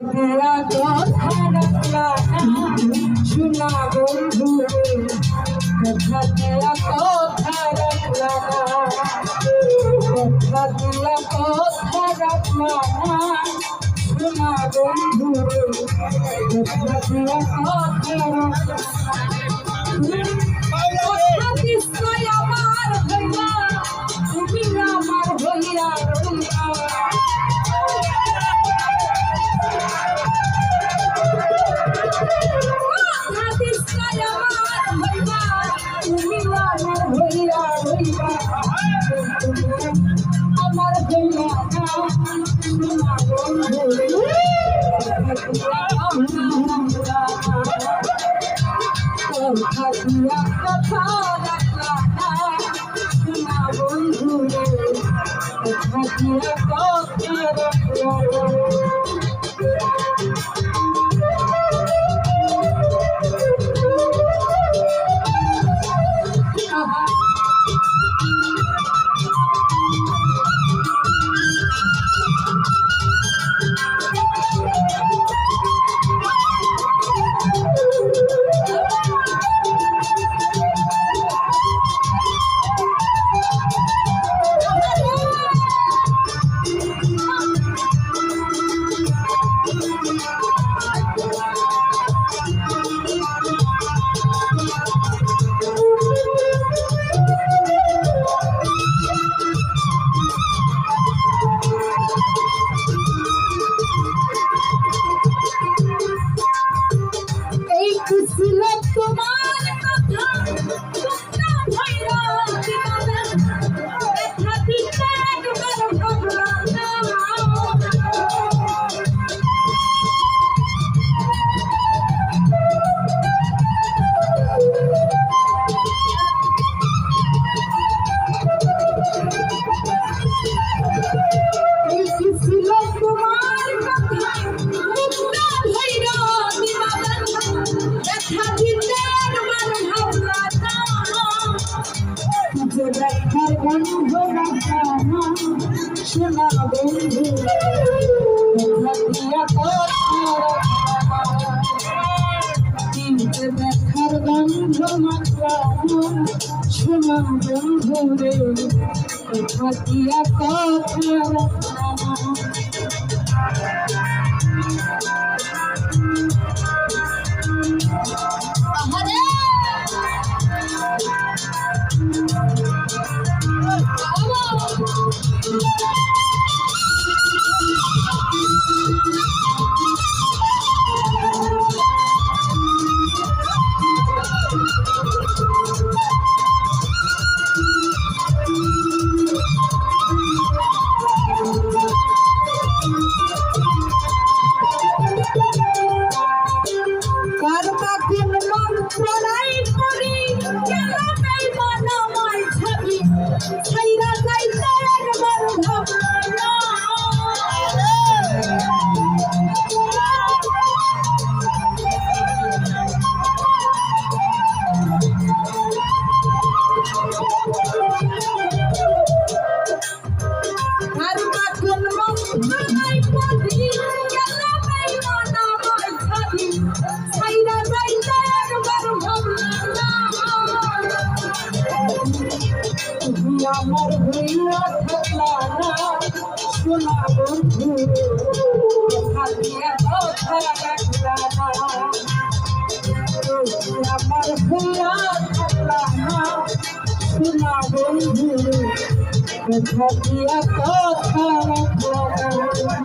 तेरा কথা রাখলা শোনা বন্ধু কথা তেরা কথা রাখলা কথা দিলা কথা রাখলা শোনা বন্ধু কথা তেরা কথা রাখলা কথা দিছাই আমার হইয়া তুমি আমার হইয়া রইলা আমার হইয়া কথা রাখলা শোনা বন্ধু কথা রাখলা শোনা বন্ধু দেখার গন্ধ মাখলাম শোনা বন্ধু রে দিয়া কথা রাখলাম আমার হইয়া থাকলা না শোনা বন্ধু কথা দিয়া কথা রাখলা না আমার হইয়া থাকলা না শোনা বন্ধু কথা দিয়া কথা রাখলা না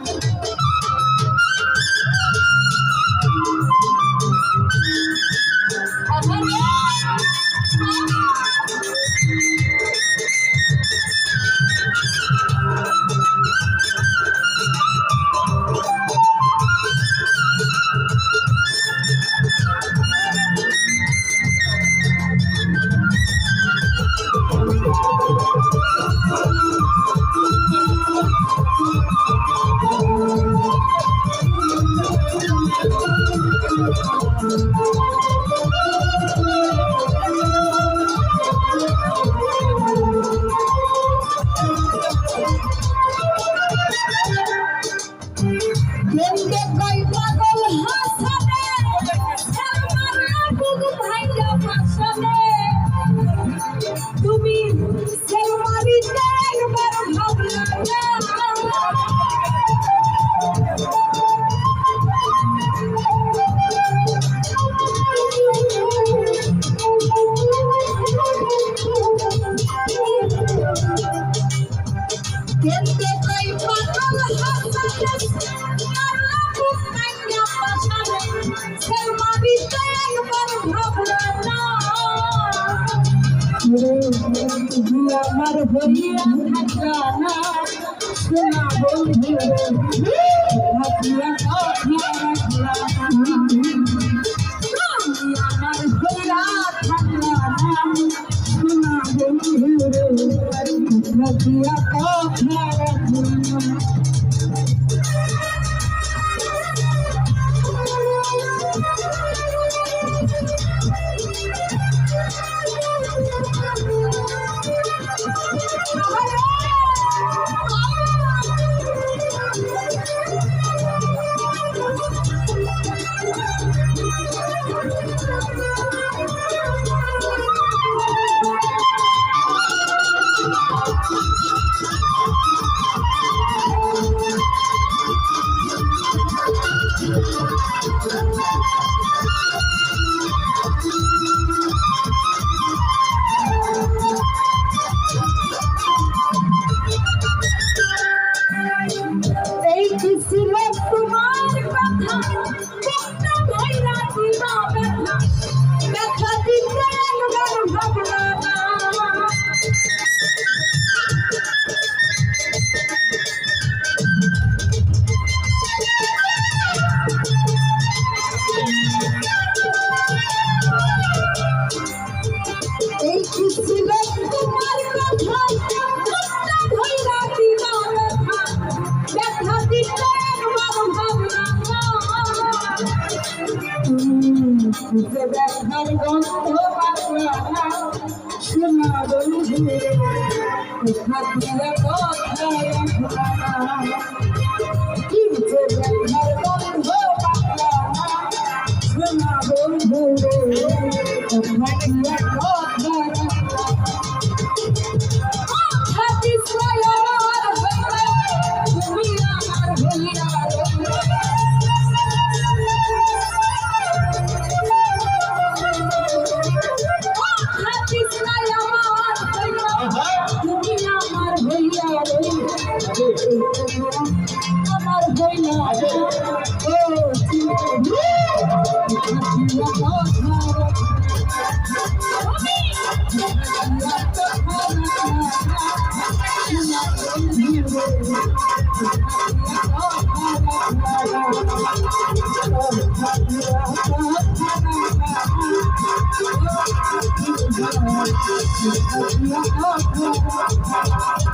Then get right. একবার ভাবলা না আমার হইয়া থাকলা না সোনা বন্ধু ভাবিয়া কথা রাখলা আমার হইয়া থাকলা না সোনা বন্ধু ভাবিয়া কথা রাখলা এই কি ছিল তোমার কথা কোনটা ভইরা দিবা ব্যথা ব্যথা দিতে একবার ভাবলা না এই কি ছিল তোমার কথা কোনটা ভইরা দিবা ব্যথা ব্যথা দিতে একবার ভাবলা না যে ব্যথার গন্ধ বাঁচলা না সোনা বন্ধু কথা দিয়া কথা রাখলা না কি যে ব্যথার গন্ধ বাঁচলা না সোনা বন্ধু কথা দিয়া কথা রাখলা হাদিস আমার হইলা তুমি আমার হইলা আমার হইলা ও Oh,